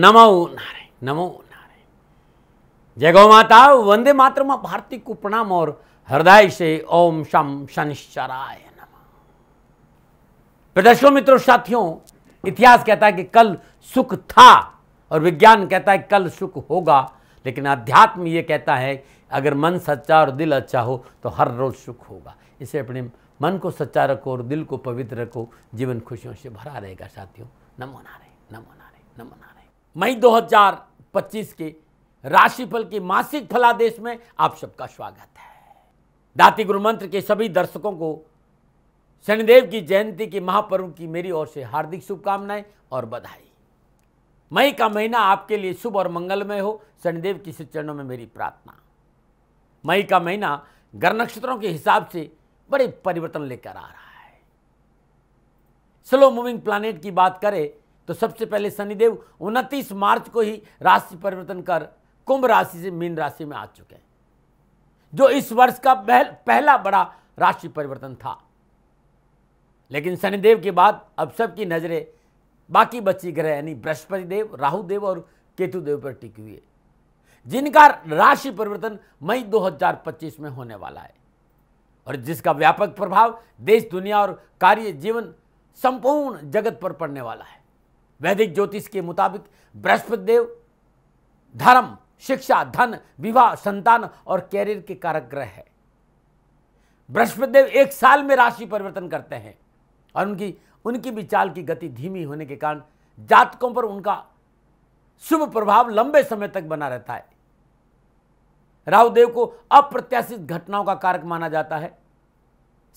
नमो नारायण, नमो नारायण। जय गौ माता, वंदे मातरम। भारती को प्रणाम और हृदय से ओम शम शनिश्चराय नमः। प्रदर्शकों, मित्रों, साथियों, इतिहास कहता है कि कल सुख था और विज्ञान कहता है कि कल सुख होगा, लेकिन अध्यात्म ये कहता है अगर मन सच्चा और दिल अच्छा हो तो हर रोज सुख होगा। इसे अपने मन को सच्चा रखो और दिल को पवित्र रखो, जीवन खुशियों से भरा रहेगा। साथियों, नमो नारायण, नमो नारायण, नमो नारायण। मई 2025 के राशिफल के मासिक फलादेश में आप सबका स्वागत है। दाती गुरु मंत्र के सभी दर्शकों को शनिदेव की जयंती के महापर्व की मेरी ओर से हार्दिक शुभकामनाएं और बधाई। मई का महीना आपके लिए शुभ और मंगलमय हो, शनिदेव की श्री चरणों में मेरी प्रार्थना। मई का महीना ग्रह नक्षत्रों के हिसाब से बड़े परिवर्तन लेकर आ रहा है। स्लो मूविंग प्लैनेट की बात करें तो सबसे पहले शनिदेव 29 मार्च को ही राशि परिवर्तन कर कुंभ राशि से मीन राशि में आ चुके हैं, जो इस वर्ष का पहला बड़ा राशि परिवर्तन था। लेकिन शनिदेव के बाद अब सबकी नजरें बाकी बची ग्रह यानी बृहस्पति देव, राहु देव और केतु देव पर टिकी हुई है, जिनका राशि परिवर्तन मई 2025 में होने वाला है और जिसका व्यापक प्रभाव देश, दुनिया और कार्य जीवन संपूर्ण जगत पर पड़ने वाला है। वैदिक ज्योतिष के मुताबिक बृहस्पति देव धर्म, शिक्षा, धन, विवाह, संतान और कैरियर के कारक ग्रह है। बृहस्पति देव एक साल में राशि परिवर्तन करते हैं और उनकी भी चाल की गति धीमी होने के कारण जातकों पर उनका शुभ प्रभाव लंबे समय तक बना रहता है। राहुदेव को अप्रत्याशित घटनाओं का कारक माना जाता है।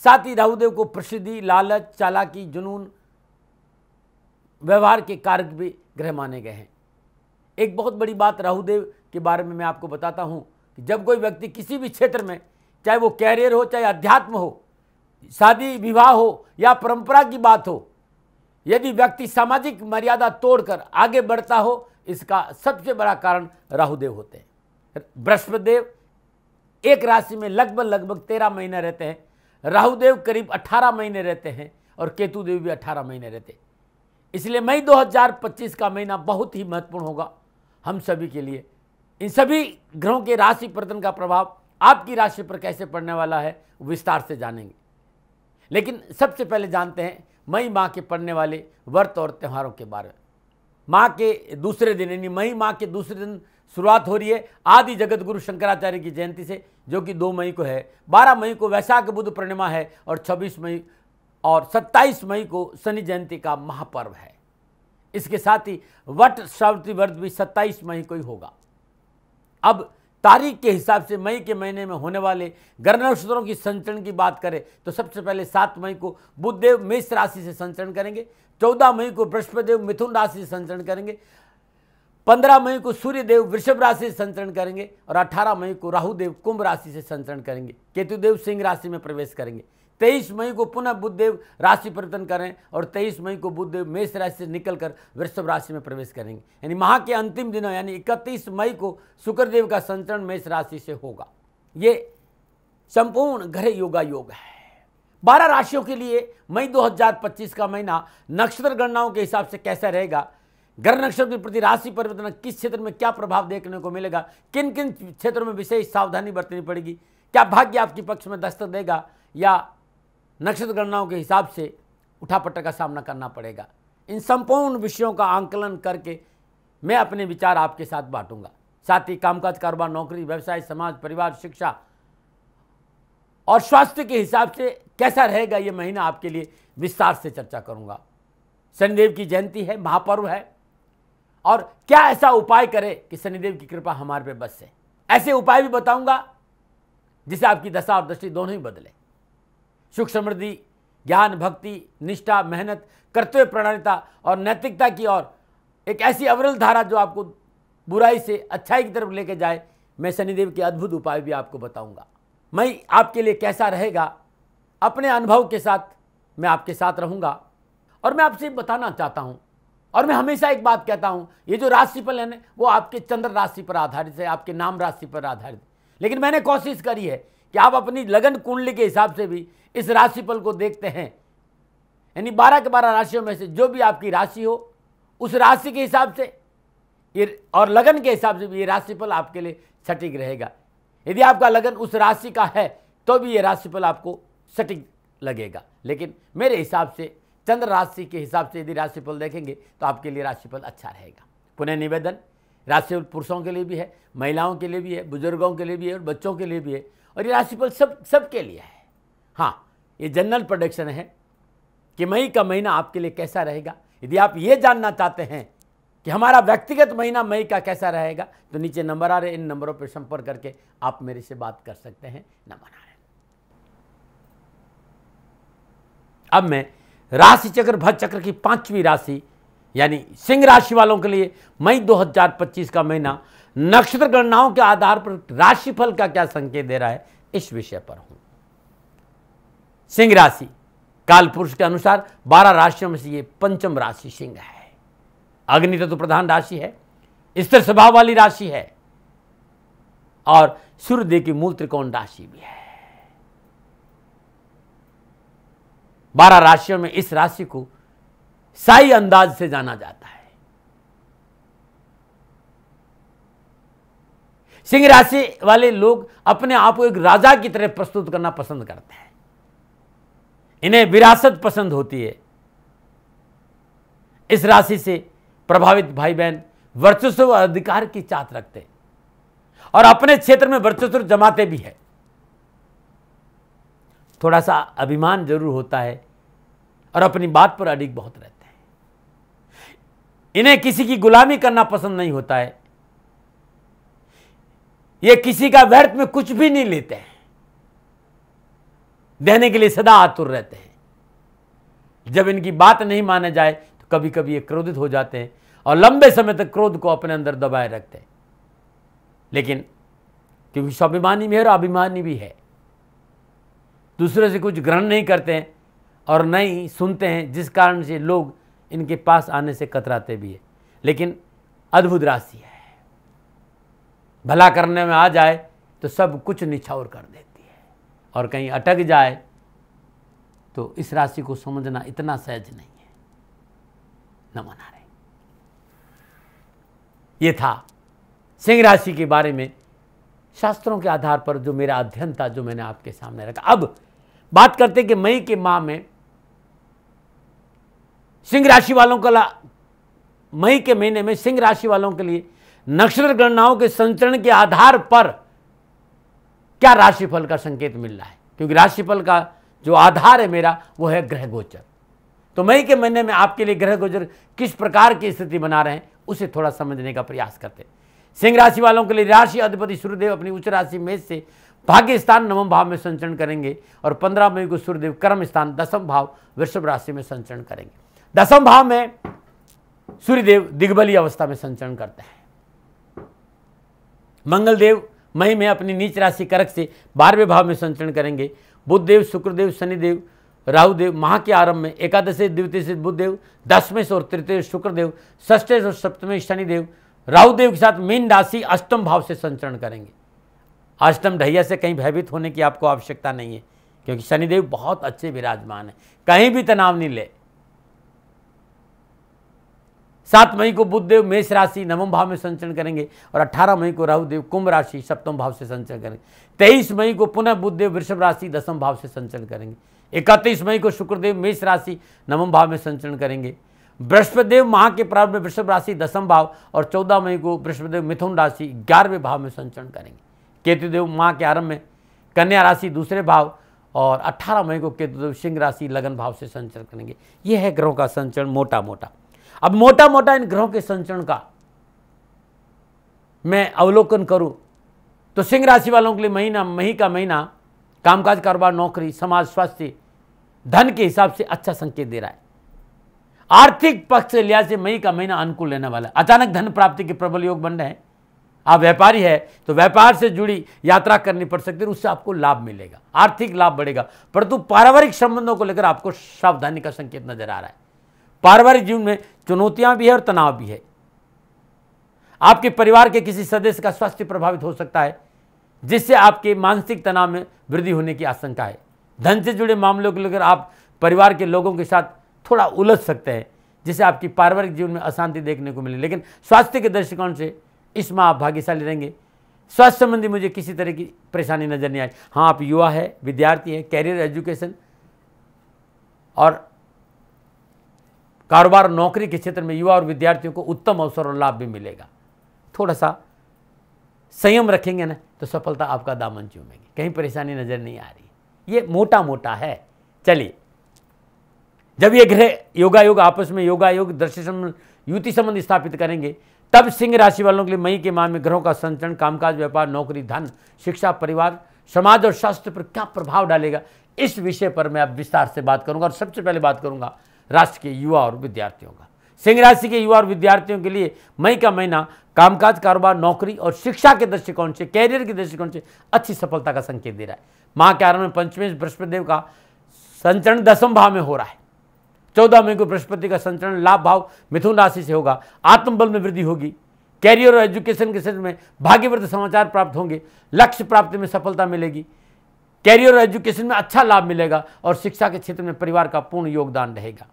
साथ ही राहुदेव को प्रसिद्धि, लालच, चालाकी, जुनून, व्यवहार के कारक भी ग्रह माने गए हैं। एक बहुत बड़ी बात राहुदेव के बारे में मैं आपको बताता हूं कि जब कोई व्यक्ति किसी भी क्षेत्र में, चाहे वो कैरियर हो, चाहे अध्यात्म हो, शादी विवाह हो या परंपरा की बात हो, यदि व्यक्ति सामाजिक मर्यादा तोड़कर आगे बढ़ता हो, इसका सबसे बड़ा कारण राहुदेव होते हैं। बृहस्पति देव एक राशि में लगभग 13 महीने रहते हैं, राहुदेव करीब 18 महीने रहते हैं और केतु देव भी 18 महीने रहते हैं। इसलिए मई 2025 का महीना बहुत ही महत्वपूर्ण होगा हम सभी के लिए। इन सभी ग्रहों के राशि परिवर्तन का प्रभाव आपकी राशि पर कैसे पड़ने वाला है विस्तार से जानेंगे, लेकिन सबसे पहले जानते हैं मई माह के पड़ने वाले व्रत और त्योहारों के बारे में। माह के दूसरे दिन यानी मई माह के दूसरे दिन शुरुआत हो रही है आदि जगत गुरु शंकराचार्य की जयंती से, जो कि 2 मई को है। 12 मई को वैशाख बुध पूर्णिमा है और 26 मई और 27 मई को शनि जयंती का महापर्व है। इसके साथ ही वट सावित्री व्रत भी 27 मई को ही होगा। अब तारीख के हिसाब से मई के महीने में होने वाले ग्रह नक्षत्रों की संचरण की बात करें तो सबसे पहले 7 मई को बुध देव मेष राशि से संचरण करेंगे, 14 मई को बृहस्पति देव मिथुन राशि से संचरण करेंगे, 15 मई को सूर्य देव वृषभ राशि से संचरण करेंगे और 18 मई को राहु देव कुंभ राशि से संचरण करेंगे। केतु देव सिंह राशि में प्रवेश करेंगे। 23 मई को पुनः बुध देव राशि परिवर्तन करें और 23 मई को बुध देव मेष राशि से निकलकर वृषभ राशि में प्रवेश करेंगे। यानी माह के अंतिम दिनों यानी 31 मई को शुक्र देव का संचरण मेष राशि से होगा। ये संपूर्ण ग्रह योगा योग है। 12 राशियों के लिए मई 2025 का महीना नक्षत्र गणनाओं के हिसाब से कैसा रहेगा, ग्रह नक्षत्र के प्रति राशि परिवर्तन किस क्षेत्र में क्या प्रभाव देखने को मिलेगा, किन किन क्षेत्रों में विशेष सावधानी बरतनी पड़ेगी, क्या भाग्य आपके पक्ष में दस्तक देगा या नक्षत्र गणनाओं के हिसाब से उठापटक का सामना करना पड़ेगा, इन संपूर्ण विषयों का आंकलन करके मैं अपने विचार आपके साथ बांटूंगा। साथ ही कामकाज, कारोबार, नौकरी, व्यवसाय, समाज, परिवार, शिक्षा और स्वास्थ्य के हिसाब से कैसा रहेगा ये महीना आपके लिए विस्तार से चर्चा करूंगा। शनिदेव की जयंती है, महापर्व है, और क्या ऐसा उपाय करें कि शनिदेव की कृपा हमारे पे बसे। ऐसे उपाय भी बताऊंगा जिससे आपकी दशा और दृष्टि दोनों ही बदले। सुख, समृद्धि, ज्ञान, भक्ति, निष्ठा, मेहनत, कर्तव्य प्रणालिता और नैतिकता की ओर एक ऐसी अविरल धारा जो आपको बुराई से अच्छाई की तरफ लेके जाए, मैं शनिदेव के अद्भुत उपाय भी आपको बताऊंगा। मई आपके लिए कैसा रहेगा, अपने अनुभव के साथ मैं आपके साथ रहूंगा। और मैं आपसे बताना चाहता हूं, और मैं हमेशा एक बात कहता हूं, ये जो राशिफल है ना वो आपके चंद्र राशि पर आधारित है, आपके नाम राशि पर आधारित। लेकिन मैंने कोशिश करी है कि आप अपनी लगन कुंडली के हिसाब से भी इस राशिफल को देखते हैं। यानी 12 के 12 राशियों में से जो भी आपकी राशि हो उस राशि के हिसाब से ये और लगन के हिसाब से भी ये राशिफल आपके लिए सटीक रहेगा। यदि आपका लगन उस राशि का है तो भी ये राशिफल आपको सटीक लगेगा, लेकिन मेरे हिसाब से चंद्र राशि के हिसाब से यदि राशिफल देखेंगे तो आपके लिए राशिफल अच्छा रहेगा। पुनः निवेदन, राशिफल पुरुषों के लिए भी है, महिलाओं के लिए भी है, बुजुर्गों के लिए भी है और बच्चों के लिए भी है, और ये राशिफल सबके लिए है। हाँ, ये जनरल प्रेडिक्शन है कि मई का महीना आपके लिए कैसा रहेगा। यदि आप ये जानना चाहते हैं कि हमारा व्यक्तिगत महीना मई का कैसा रहेगा तो नीचे नंबर आ रहे, इन नंबरों पर संपर्क करके आप मेरे से बात कर सकते हैं। नंबर आ रहे। अब मैं राशि चक्र भर चक्र की 5वीं राशि यानी सिंह राशि वालों के लिए मई 2025 का महीना नक्षत्र गणनाओं के आधार पर राशिफल का क्या संकेत दे रहा है, इस विषय पर हूं। सिंह राशि काल पुरुष के अनुसार 12 राशियों में से ये 5वीं राशि सिंह है। अग्नि तत्व प्रधान राशि है, स्थिर स्वभाव वाली राशि है और सूर्यदेव की मूल त्रिकोण राशि भी है। 12 राशियों में इस राशि को शाही अंदाज से जाना जाता है। सिंह राशि वाले लोग अपने आप को एक राजा की तरह प्रस्तुत करना पसंद करते हैं। इन्हें विरासत पसंद होती है। इस राशि से प्रभावित भाई बहन वर्चस्व अधिकार की चाहत रखते हैं और अपने क्षेत्र में वर्चस्व जमाते भी है। थोड़ा सा अभिमान जरूर होता है और अपनी बात पर अडिग बहुत रहते हैं। इन्हें किसी की गुलामी करना पसंद नहीं होता है। ये किसी का व्यर्थ में कुछ भी नहीं लेते हैं, देने के लिए सदा आतुर रहते हैं। जब इनकी बात नहीं माने जाए तो कभी कभी ये क्रोधित हो जाते हैं और लंबे समय तक क्रोध को अपने अंदर दबाए रखते हैं। लेकिन क्योंकि स्वाभिमानी भी है और अभिमानी भी है, दूसरे से कुछ ग्रहण नहीं करते हैं और नहीं सुनते हैं, जिस कारण से लोग इनके पास आने से कतराते भी है। लेकिन अद्भुत राशि है, भला करने में आ जाए तो सब कुछ निछावर कर देती है और कहीं अटक जाए तो इस राशि को समझना इतना सहज नहीं है। नमन आ रहे। ये था सिंह राशि के बारे में शास्त्रों के आधार पर जो मेरा अध्ययन था, जो मैंने आपके सामने रखा। अब बात करते कि मई के माह में सिंह राशि वालों का मई के महीने में सिंह राशि वालों के लिए नक्षत्र गणनाओं के संचरण के आधार पर क्या राशिफल का संकेत मिल रहा है, क्योंकि राशिफल का जो आधार है मेरा वो है ग्रह गोचर। तो मई के महीने में आपके लिए ग्रह गोचर किस प्रकार की स्थिति बना रहे हैं उसे थोड़ा समझने का प्रयास करते हैं। सिंह राशि वालों के लिए राशि अधिपति सूर्यदेव अपनी उच्च राशि मेष से भाग्य स्थान 9वें भाव में संचरण करेंगे और 15 मई को सूर्यदेव कर्म स्थान 10वें भाव वृषभ राशि में संचरण करेंगे। 10वें भाव में सूर्यदेव दिग्बली अवस्था में संचरण करते हैं। मंगलदेव मई में अपनी नीच राशि कर्क से 12वें भाव में संचरण करेंगे। बुधदेव, शुक्रदेव, शनिदेव, राहुदेव माह के आरंभ में एकादशी द्वितीय से बुधदेव, 10वें से और तृतीय शुक्रदेव, षष्ठे और सप्तमें शनिदेव राहुदेव के साथ मीन राशि 8वें भाव से संचरण करेंगे। अष्टम ढैया से कहीं भयभीत होने की आपको आवश्यकता नहीं है, क्योंकि शनिदेव बहुत अच्छे विराजमान है, कहीं भी तनाव नहीं ले। 7 मई को बुधदेव मेष राशि 9वें भाव में संचरण करेंगे और 18 मई को राहुदेव कुंभ राशि 7वें भाव से संचरण करेंगे। 23 मई को पुनः बुधदेव वृषभ राशि 10वें भाव से संचरण करेंगे। 31 मई को शुक्रदेव मेष राशि 9वें भाव में संचरण करेंगे। बृहस्पतिदेव माह के प्रारंभ में वृषभ राशि 10वें भाव और 14 मई को बृहस्पतिदेव मिथुन राशि 11वें भाव में संचरण करेंगे। केतुदेव माह के आरंभ में कन्या राशि 2रे भाव और 18 मई को केतुदेव सिंह राशि लगन भाव से संचरण करेंगे। यह है ग्रहों का संचरण मोटा मोटा। अब मोटा मोटा इन ग्रहों के संचरण का मैं अवलोकन करूं तो सिंह राशि वालों के लिए मई का महीना कामकाज, कारोबार, नौकरी, समाज, स्वास्थ्य, धन के हिसाब से अच्छा संकेत दे रहा है। आर्थिक पक्ष से लिहाज से मई का महीना अनुकूल रहने वाला है। अचानक धन प्राप्ति के प्रबल योग बन रहे हैं। आप व्यापारी है तो व्यापार से जुड़ी यात्रा करनी पड़ सकती है, उससे आपको लाभ मिलेगा, आर्थिक लाभ बढ़ेगा। परंतु पारिवारिक संबंधों को लेकर आपको सावधानी का संकेत नजर आ रहा है। पारिवारिक जीवन में चुनौतियां भी है और तनाव भी है। आपके परिवार के किसी सदस्य का स्वास्थ्य प्रभावित हो सकता है, जिससे आपके मानसिक तनाव में वृद्धि होने की आशंका है। धन से जुड़े मामलों को लेकर आप परिवार के लोगों के साथ थोड़ा उलझ सकते हैं, जिससे आपकी पारिवारिक जीवन में अशांति देखने को मिले। लेकिन स्वास्थ्य के दृष्टिकोण से इस माह आप भाग्यशाली रहेंगे। स्वास्थ्य संबंधी मुझे किसी तरह की परेशानी नजर नहीं आई। हाँ, आप युवा है, विद्यार्थी है, कैरियर, एजुकेशन और कारोबार, नौकरी के क्षेत्र में युवा और विद्यार्थियों को उत्तम अवसर और लाभ भी मिलेगा। थोड़ा सा संयम रखेंगे ना तो सफलता आपका दामन चूमेगी। कहीं परेशानी नजर नहीं आ रही। ये मोटा मोटा है। चलिए, जब ये ग्रह योगायोग आपस में योगायोग दृष्टि संबंध युति संबंध स्थापित करेंगे, तब सिंह राशि वालों के लिए मई के माह में ग्रहों का संचरण कामकाज, व्यापार, नौकरी, धन, शिक्षा, परिवार, समाज और शास्त्र पर क्या प्रभाव डालेगा, इस विषय पर मैं अब विस्तार से बात करूंगा। और सबसे पहले बात करूंगा राष्ट्र के युवा और विद्यार्थियों का। सिंह राशि के युवा और विद्यार्थियों के लिए मई का महीना कामकाज, कारोबार, नौकरी और शिक्षा के दृष्टिकोण से, कैरियर के दृष्टिकोण से अच्छी सफलता का संकेत दे रहा है। माह के आरंभ में पंचमेश बृहस्पति देव का संचरण 10वें भाव में हो रहा है। 14 मई को बृहस्पति का संचरण लाभ भाव मिथुन राशि से होगा। आत्मबल में वृद्धि होगी। कैरियर और एजुकेशन के क्षेत्र में भाग्यवृद्ध समाचार प्राप्त होंगे। लक्ष्य प्राप्ति में सफलता मिलेगी। कैरियर और एजुकेशन में अच्छा लाभ मिलेगा और शिक्षा के क्षेत्र में परिवार का पूर्ण योगदान रहेगा।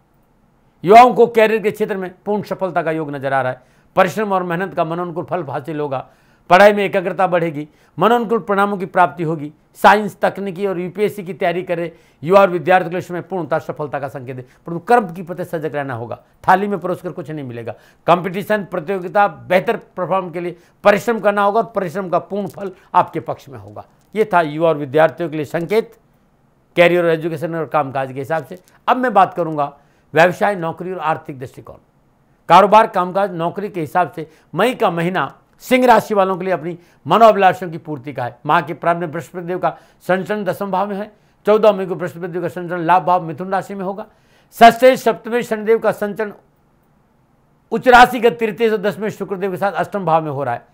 युवाओं को कैरियर के क्षेत्र में पूर्ण सफलता का योग नजर आ रहा है। परिश्रम और मेहनत का मनोनुकूल फल हासिल होगा। पढ़ाई में एकाग्रता बढ़ेगी। मनोनुकूल परिणामों की प्राप्ति होगी। साइंस, तकनीकी और यूपीएससी की तैयारी करे युवा और विद्यार्थियों के लिए इसमें पूर्णतः सफलता का संकेत है। परंतु कर्म की प्रति सजग रहना होगा। थाली में परोस कर कुछ नहीं मिलेगा। कंपटीशन, प्रतियोगिता, बेहतर परफॉर्म के लिए परिश्रम करना होगा और परिश्रम का पूर्ण फल आपके पक्ष में होगा। ये था युवा और विद्यार्थियों के लिए संकेत कैरियर और एजुकेशन और कामकाज के हिसाब से। अब मैं बात करूंगा व्यवसाय, नौकरी और आर्थिक दृष्टिकोण। कारोबार, कामकाज, नौकरी के हिसाब से मई का महीना सिंह राशि वालों के लिए अपनी मनोअभिलाषों की पूर्ति का है। माह के प्रारंभ में बृहस्पति देव का संचरण 10वें भाव में है। 14 मई को बृहस्पति देव का संचरण लाभ भाव मिथुन राशि में होगा। षष्ठ सप्तमेश शनिदेव का संचरण उच्च राशि का तृतीय और 10वें शुक्रदेव के साथ 8वें भाव में हो रहा है।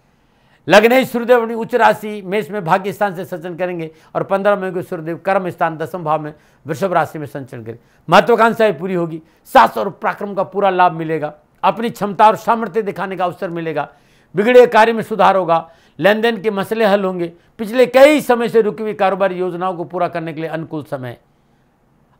लग्न सूर्यदेव अपनी उच्च राशि मेष में भाग्य स्थान से संचरण करेंगे और 15 मई को सूर्यदेव कर्म स्थान 10वें भाव में वृषभ राशि में संचरण करेंगे। महत्वाकांक्षाएं पूरी होगी। साहस और पराक्रम का पूरा लाभ मिलेगा। अपनी क्षमता और सामर्थ्य दिखाने का अवसर मिलेगा। बिगड़े कार्य में सुधार होगा। लेन देन के मसले हल होंगे। पिछले कई समय से रुकी हुई कारोबारी योजनाओं को पूरा करने के लिए अनुकूल समय।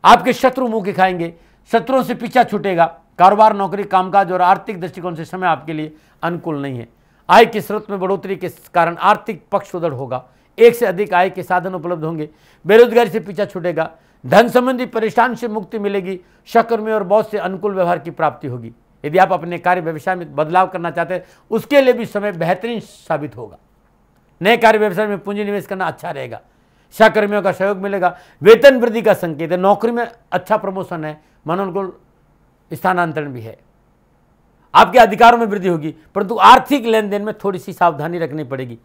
आपके शत्रु मुंह दिखाएंगे। शत्रुओं से पीछा छूटेगा। कारोबार, नौकरी, कामकाज और आर्थिक दृष्टिकोण से समय आपके लिए अनुकूल नहीं है। आय के स्रोत में बढ़ोतरी के कारण आर्थिक पक्ष सुदृढ़ होगा। एक से अधिक आय के साधन उपलब्ध होंगे। बेरोजगारी से पीछा छूटेगा। धन संबंधी परेशानी से मुक्ति मिलेगी। सहकर्मी और बॉस से अनुकूल व्यवहार की प्राप्ति होगी। यदि आप अपने कार्य व्यवसाय में बदलाव करना चाहते हैं उसके लिए भी समय बेहतरीन साबित होगा। नए कार्य व्यवसाय में पूंजी निवेश करना अच्छा रहेगा। सहकर्मियों का सहयोग मिलेगा। वेतन वृद्धि का संकेत है। नौकरी में अच्छा प्रमोशन है। मनोनुकूल स्थानांतरण भी है। आपके अधिकारों में वृद्धि होगी। परंतु आर्थिक लेन देन में थोड़ी सी सावधानी रखनी पड़ेगी।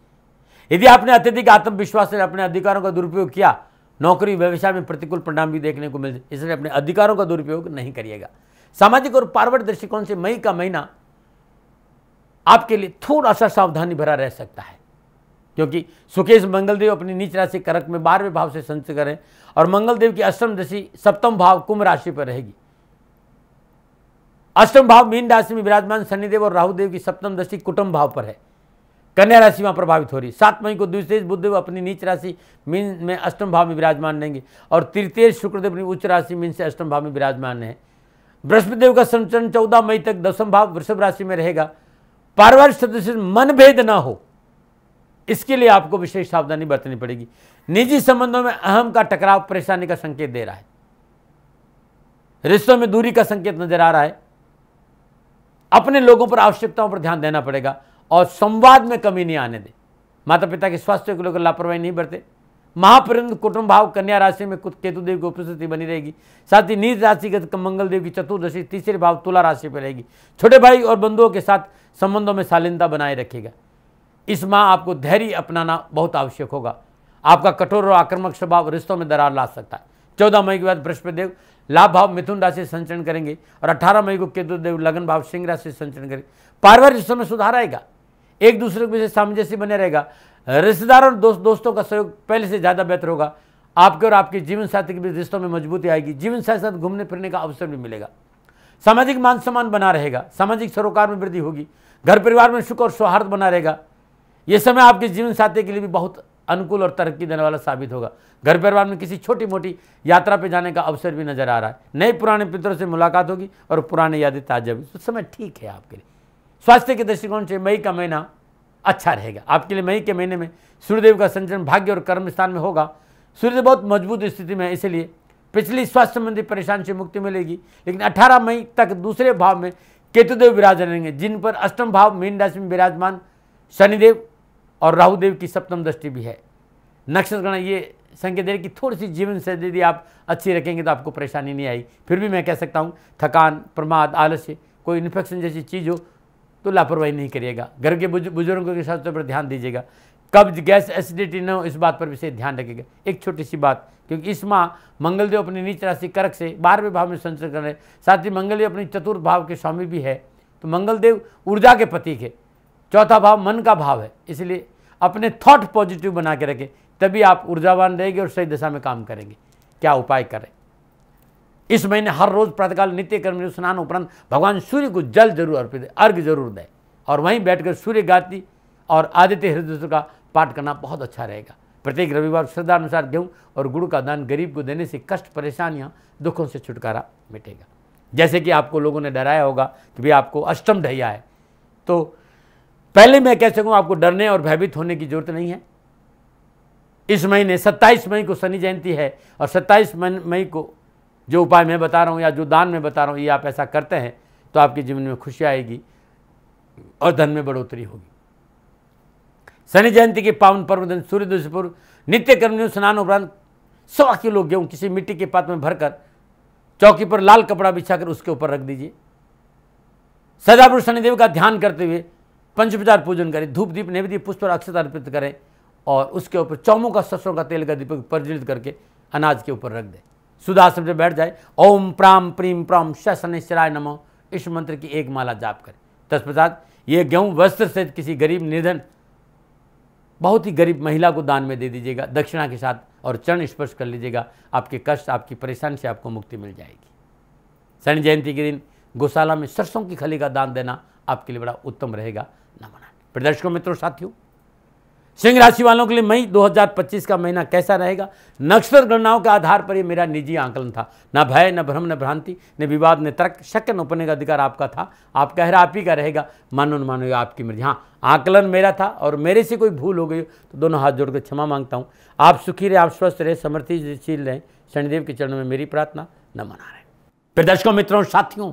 यदि आपने अत्यधिक आत्मविश्वास से अपने अधिकारों का दुरुपयोग किया, नौकरी व्यवसाय में प्रतिकूल परिणाम भी देखने को मिलते, इसलिए अपने अधिकारों का दुरुपयोग नहीं करिएगा। सामाजिक और पारिवारिक दृष्टिकोण से मई का महीना आपके लिए थोड़ा सा सावधानी भरा रह सकता है, क्योंकि सुकेश मंगलदेव अपनी नीच राशि कर्क में 12वें भाव से संचरण करें और मंगलदेव की अष्टम दशा 7वें भाव कुंभ राशि पर रहेगी। अष्टम भाव मीन राशि में विराजमान शनिदेव और राहुदेव की सप्तम दृष्टि कुटुंब भाव पर है। कन्या राशि वहां प्रभावित हो रही। 7 मई को द्वितीय बुधदेव अपनी नीच राशि मीन में अष्टम भाव में विराजमान रहेंगे और तृतीय शुक्रदेव अपनी उच्च राशि मीन से अष्टम भाव में विराजमान है। बृहस्पति देव का संचरण 14 मई तक 10वें भाव वृषभ राशि में रहेगा। पारिवारिक सदस्य मनभेद ना हो, इसके लिए आपको विशेष सावधानी बरतनी पड़ेगी। निजी संबंधों में अहम का टकराव परेशानी का संकेत दे रहा है। रिश्तों में दूरी का संकेत नजर आ रहा है। अपने लोगों पर आवश्यकताओं पर ध्यान देना पड़ेगा और संवाद में कमी नहीं आने दे। माता पिता के स्वास्थ्य को लेकर लापरवाही नहीं बरते। महापरिंद कुटुंब भाव कन्या राशि में केतुदेव की उपस्थिति बनी रहेगी। साथ ही नीच राशिगत मंगलदेव की चतुर्दशी तीसरे भाव तुला राशि पर रहेगी। छोटे भाई और बंधुओं के साथ संबंधों में शालीनता बनाए रखेगा। इस माह आपको धैर्य अपनाना बहुत आवश्यक होगा। आपका कठोर और आक्रामक स्वभाव रिश्तों में दरार ला सकता है। 14 मई के बाद बृहस्पति देव लाभ भाव मिथुन राशि से संचरण करेंगे और 18 मई को केतुदेव लगन भाव सिंह राशि से संचरण करेंगे। पारिवारिक रिश्तों में सुधार आएगा। एक दूसरे के बीच सामंजस्य बने रहेगा। रिश्तेदारों और दोस्तों का सहयोग पहले से ज्यादा बेहतर होगा। आपके और आपके जीवन साथी के बीच रिश्तों में मजबूती आएगी। जीवन साथी साथ घूमने फिरने का अवसर भी मिलेगा। सामाजिक मान सम्मान बना रहेगा। सामाजिक सरोकार में वृद्धि होगी। घर परिवार में सुख और सौहार्द बना रहेगा। यह समय आपके जीवन साथी के लिए भी बहुत अनुकूल और तरक्की देने वाला साबित होगा। घर परिवार में किसी छोटी मोटी यात्रा पे जाने का अवसर भी नजर आ रहा है। नए पुराने मित्रों से मुलाकात होगी और पुरानी यादें ताजा होगी। तो समय ठीक है आपके लिए। स्वास्थ्य के दृष्टिकोण से मई का महीना अच्छा रहेगा आपके लिए। मई के महीने में सूर्यदेव का संचरण भाग्य और कर्म स्थान में होगा। सूर्यदेव बहुत मजबूत स्थिति में है, इसलिए पिछली स्वास्थ्य संबंधी परेशानी से मुक्ति मिलेगी। लेकिन 18 मई तक दूसरे भाव में केतुदेव विराज रहेंगे, जिन पर अष्टम भाव मीन राशि में विराजमान शनिदेव और राहुदेव की सप्तम दृष्टि भी है। नक्षत्रगण ये संकेत दे कि थोड़ी सी जीवन शैली यदि आप अच्छी रखेंगे तो आपको परेशानी नहीं आई। फिर भी मैं कह सकता हूँ थकान, प्रमाद, आलस्य, कोई इन्फेक्शन जैसी चीज़ हो तो लापरवाही नहीं करिएगा। घर के बुजुर्गों के स्वास्थ्य पर ध्यान दीजिएगा। कब्ज, गैस, एसिडिटी न हो इस बात पर विशेष ध्यान रखिएगा। एक छोटी सी बात, क्योंकि इस माह मंगलदेव अपनी नीच राशि कर्क से 12वें भाव में संचरण कर रहे हैं, साथ ही मंगलदेव अपनी चतुर्थ भाव के स्वामी भी है। तो मंगलदेव ऊर्जा के प्रतीक है। चौथा भाव मन का भाव है, इसलिए अपने थॉट पॉजिटिव बना के रखें, तभी आप ऊर्जावान रहेंगे और सही दिशा में काम करेंगे। क्या उपाय करें? इस महीने हर रोज प्रातःकाल नित्य कर्म स्नान उपरांत भगवान सूर्य को जल जरूर अर्पित दें, अर्घ जरूर दें, और वहीं बैठकर सूर्य गायत्री और आदित्य हृदय का पाठ करना बहुत अच्छा रहेगा। प्रत्येक रविवार श्रद्धा अनुसार गेहूं और गुड़ का दान गरीब को देने से कष्ट, परेशानियां, दुखों से छुटकारा मिटेगा। जैसे कि आपको लोगों ने डराया होगा कि भाई आपको अष्टम ढैया है, तो पहले मैं कह सकूं आपको डरने और भयभीत होने की जरूरत नहीं है। इस महीने 27 मई को शनि जयंती है, और 27 मई को जो उपाय मैं बता रहा हूँ या जो दान मैं बता रहा हूँ, ये आप ऐसा करते हैं तो आपके जीवन में खुशी आएगी और धन में बढ़ोतरी होगी। शनि जयंती के पावन पर्व दिन सूर्योदय से पूर्व नित्य कर्म स्नान उपरांत 100 किलो गेहूं किसी मिट्टी के पात्र में भरकर चौकी पर लाल कपड़ा बिछाकर उसके ऊपर रख दीजिए। सदापुरुष शनिदेव का ध्यान करते हुए पंचोपचार पूजन करें, धूप दीप नैवेद्य पुष्प और अक्षत अर्पित करें, और उसके ऊपर चौमों का सरसों का तेल का दीपक प्रज्वलित करके अनाज के ऊपर रख दें। सुदासन से बैठ जाए, ओम प्राम प्रीम प्राम शनिश्चराय नमो, इस मंत्र की एक माला जाप करें। तत्पश्चात ये गेहूं वस्त्र से किसी गरीब, निर्धन, बहुत ही गरीब महिला को दान में दे दीजिएगा दक्षिणा के साथ, और चरण स्पर्श कर लीजिएगा। आपके कष्ट, आपकी परेशानी से आपको मुक्ति मिल जाएगी। शनि जयंती के दिन गौशाला में सरसों की खली का दान देना आपके लिए बड़ा उत्तम रहेगा। नमन। प्रदर्शकों, मित्रों, साथियों, सिंह राशि वालों के लिए मई 2025 का महीना कैसा रहेगा? नक्षत्र गणनाओं के आधार पर ये मेरा निजी आंकलन था। न भय, न भ्रम, न भ्रांति, न विवाद, न तर्क, शक न उपने का अधिकार आपका था। आप कह रहे आप ही का रहेगा, मानो न मानो, आपकी मर्जी। हाँ, आंकलन मेरा था और मेरे से कोई भूल हो गई तो दोनों हाथ जोड़कर क्षमा मांगता हूँ। आप सुखी रहे, आप स्वस्थ रहे, समृद्धिशील रहें, शनिदेव के चरणों में मेरी प्रार्थना। नमन। प्रदर्शकों, मित्रों, साथियों,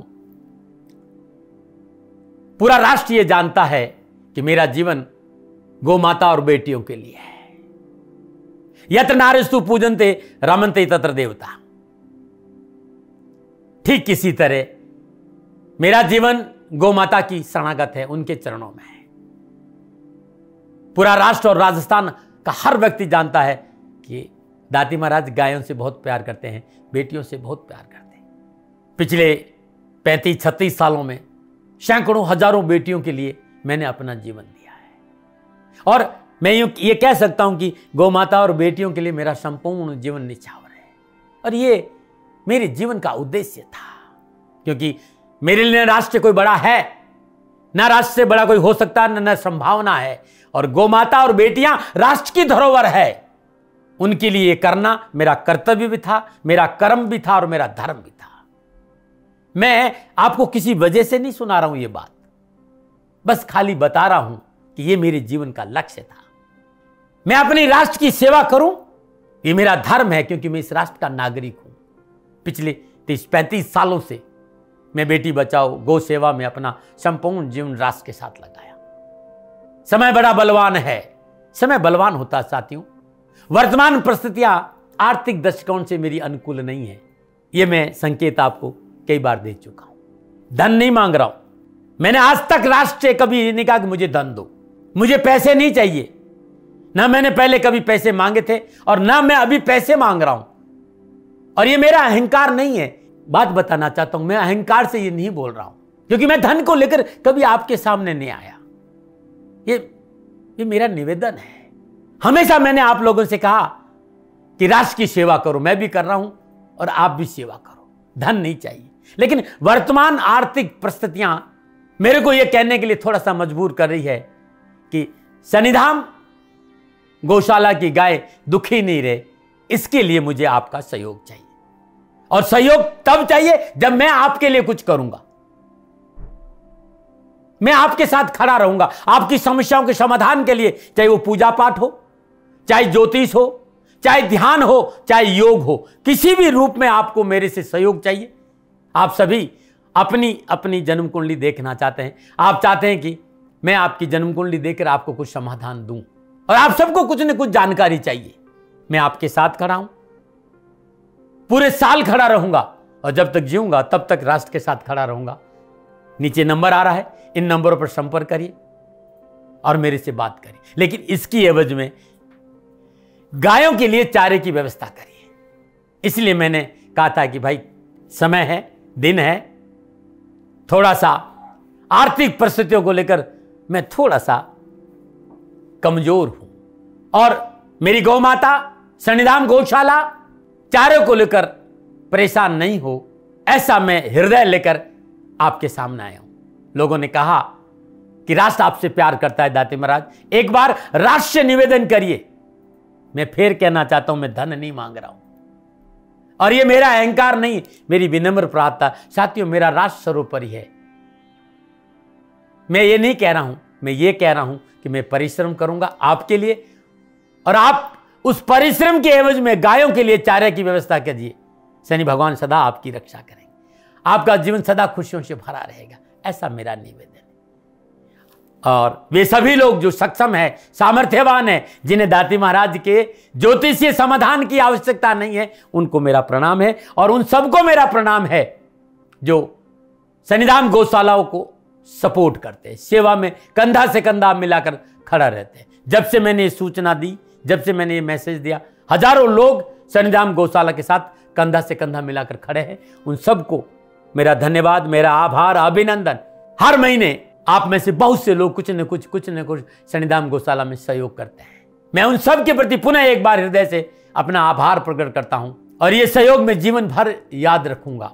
पूरा राष्ट्र ये जानता है कि मेरा जीवन गौ माता और बेटियों के लिए है। यत्र नारीस्तु पूजन्ते रमन्ते तत्र देवता। ठीक किसी तरह मेरा जीवन गौ माता की शरणागत है, उनके चरणों में है। पूरा राष्ट्र और राजस्थान का हर व्यक्ति जानता है कि दाती महाराज गायों से बहुत प्यार करते हैं, बेटियों से बहुत प्यार करते हैं। पिछले 35-36 सालों में सैकड़ों हजारों बेटियों के लिए मैंने अपना जीवन दिया है, और मैं ये कह सकता हूं कि गौ माता और बेटियों के लिए मेरा संपूर्ण जीवन निछावर है। और ये मेरे जीवन का उद्देश्य था, क्योंकि मेरे लिए राष्ट्र कोई बड़ा है, ना राष्ट्र से बड़ा कोई हो सकता, न संभावना है। और गौ माता और बेटियां राष्ट्र की धरोहर है, उनके लिए ये करना मेरा कर्तव्य भी था, मेरा कर्म भी था और मेरा धर्म भी था। मैं आपको किसी वजह से नहीं सुना रहा हूं ये बात, बस खाली बता रहा हूं कि ये मेरे जीवन का लक्ष्य था। मैं अपने राष्ट्र की सेवा करूं, ये मेरा धर्म है, क्योंकि मैं इस राष्ट्र का नागरिक हूं। पिछले 30-35 सालों से मैं बेटी बचाओ, गौ सेवा में अपना संपूर्ण जीवन राष्ट्र के साथ लगाया। समय बड़ा बलवान है, समय बलवान होता है साथियों। वर्तमान परिस्थितियां आर्थिक दृष्टिकोण से मेरी अनुकूल नहीं है, यह मैं संकेत आपको कई बार दे चुका हूं। धन नहीं मांग रहा हूं, मैंने आज तक राष्ट्र से कभी नहीं कहा कि मुझे धन दो, मुझे पैसे नहीं चाहिए। ना मैंने पहले कभी पैसे मांगे थे और ना मैं अभी पैसे मांग रहा हूं, और ये मेरा अहंकार नहीं है। बात बताना चाहता हूं, मैं अहंकार से ये नहीं बोल रहा हूं, क्योंकि मैं धन को लेकर कभी आपके सामने नहीं आया। ये मेरा निवेदन है। हमेशा मैंने आप लोगों से कहा कि राष्ट्र की सेवा करो, मैं भी कर रहा हूं और आप भी सेवा करो। धन नहीं चाहिए, लेकिन वर्तमान आर्थिक परिस्थितियां मेरे को यह कहने के लिए थोड़ा सा मजबूर कर रही है कि शनिधाम गौशाला की गाय दुखी नहीं रहे, इसके लिए मुझे आपका सहयोग चाहिए। और सहयोग तब चाहिए जब मैं आपके लिए कुछ करूंगा। मैं आपके साथ खड़ा रहूंगा आपकी समस्याओं के समाधान के लिए, चाहे वो पूजा पाठ हो, चाहे ज्योतिष हो, चाहे ध्यान हो, चाहे योग हो, किसी भी रूप में आपको मेरे से सहयोग चाहिए। आप सभी अपनी अपनी जन्म कुंडली देखना चाहते हैं, आप चाहते हैं कि मैं आपकी जन्म कुंडली देखकर आपको कुछ समाधान दूं, और आप सबको कुछ न कुछ जानकारी चाहिए। मैं आपके साथ खड़ा हूं, पूरे साल खड़ा रहूंगा, और जब तक जीऊंगा तब तक राष्ट्र के साथ खड़ा रहूंगा। नीचे नंबर आ रहा है, इन नंबरों पर संपर्क करिए और मेरे से बात करिए, लेकिन इसकी एवज में गायों के लिए चारे की व्यवस्था करिए। इसलिए मैंने कहा था कि भाई समय है, दिन है, थोड़ा सा आर्थिक परिस्थितियों को लेकर मैं थोड़ा सा कमजोर हूं, और मेरी गौ माता शनिधाम गौशाला चारे को लेकर परेशान नहीं हो, ऐसा मैं हृदय लेकर आपके सामने आया हूं। लोगों ने कहा कि राष्ट्र आपसे प्यार करता है दाती महाराज, एक बार राष्ट्र से निवेदन करिए। मैं फिर कहना चाहता हूं, मैं धन नहीं मांग रहा हूं, और ये मेरा अहंकार नहीं, मेरी विनम्र प्रार्थना। साथियों, मेरा राष्ट्र सर्वोपरि है। मैं ये नहीं कह रहा हूं, मैं ये कह रहा हूं कि मैं परिश्रम करूंगा आपके लिए, और आप उस परिश्रम के एवज में गायों के लिए चारे की व्यवस्था कीजिए। शनि भगवान सदा आपकी रक्षा करेंगे, आपका जीवन सदा खुशियों से भरा रहेगा, ऐसा मेरा निवेदन है। और वे सभी लोग जो सक्षम है, सामर्थ्यवान है, जिन्हें दाती महाराज के ज्योतिषीय समाधान की आवश्यकता नहीं है, उनको मेरा प्रणाम है। और उन सबको मेरा प्रणाम है जो शनिधाम गौशालाओं को सपोर्ट करते हैं, सेवा में कंधा से कंधा मिलाकर खड़ा रहते हैं। जब से मैंने ये सूचना दी, जब से मैंने ये मैसेज दिया, हजारों लोग शनिधाम गौशाला के साथ कंधा से कंधा मिलाकर खड़े हैं। उन सबको मेरा धन्यवाद, मेरा आभार, अभिनंदन। हर महीने आप में से बहुत से लोग कुछ न कुछ शनिधाम गौशाला में सहयोग करते हैं। मैं उन सब के प्रति पुनः एक बार हृदय से अपना आभार प्रकट करता हूं, और ये सहयोग मैं जीवन भर याद रखूंगा।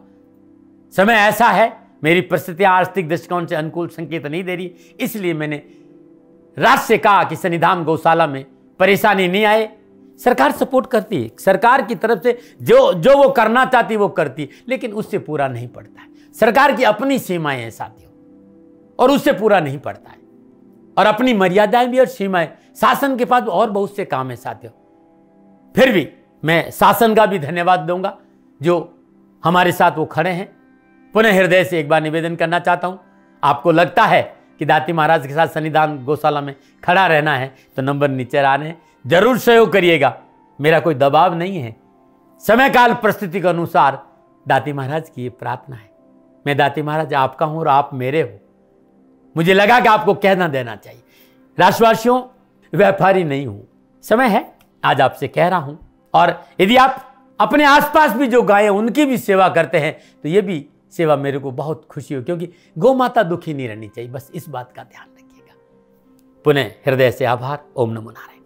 समय ऐसा है, मेरी परिस्थितियां आर्थिक दृष्टिकोण से अनुकूल संकेत नहीं दे रही, इसलिए मैंने राष्ट्र से कहा कि शनिधाम गौशाला में परेशानी नहीं आए। सरकार सपोर्ट करती है, सरकार की तरफ से जो वो करना चाहती वो करती, लेकिन उससे पूरा नहीं पड़ता है। सरकार की अपनी सीमाएं हैं साथियों, और उससे पूरा नहीं पड़ता है, और अपनी मर्यादाएं भी और सीमाएं। शासन के पास और बहुत से काम है साथियों। फिर भी मैं शासन का भी धन्यवाद दूंगा जो हमारे साथ वो खड़े हैं। पुनः हृदय से एक बार निवेदन करना चाहता हूं, आपको लगता है कि दाती महाराज के साथ शनिधाम गौशाला में खड़ा रहना है तो नंबर नीचे आ रहे हैं, जरूर सहयोग करिएगा। मेरा कोई दबाव नहीं है, समय काल परिस्थिति के अनुसार दाती महाराज की ये प्रार्थना है। मैं दाती महाराज आपका हूं और आप मेरे हो, मुझे लगा कि आपको कहना देना चाहिए। राष्ट्रवासियों, व्यापारी नहीं हूं, समय है आज आपसे कह रहा हूं। और यदि आप अपने आसपास भी जो गायें उनकी भी सेवा करते हैं तो ये भी सेवा मेरे को बहुत खुशी हो, क्योंकि गौ माता दुखी नहीं रहनी चाहिए, बस इस बात का ध्यान रखिएगा। पुनः हृदय से आभार। ओम नमो नारायण।